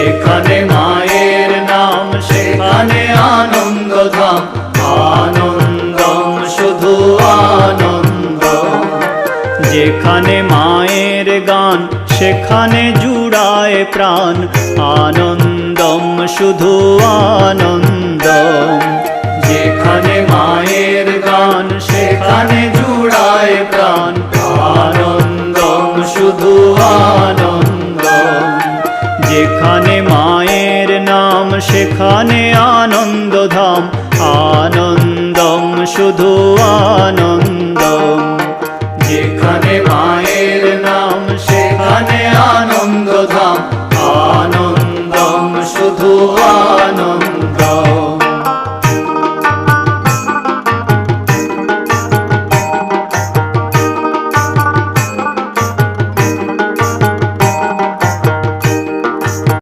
যেখানে মায়ের নাম সেখানে আনন্দধাম, আনন্দম শুধু আনন্দ। যেখানে মায়ের গান সেখানে জুড়ায় প্রাণ, আনন্দম শুধু আনন্দ। যেখানে মায়ের গান সেখানে জুড়ায় প্রাণ, আনন্দম শুধু আনন্দ। যেখানে মায়ের নাম সেখানে আনন্দধাম, আনন্দম শুধু আনন্দ। যেখানে মায়ের নাম সেখানে আনন্দধাম, আনন্দম শুধু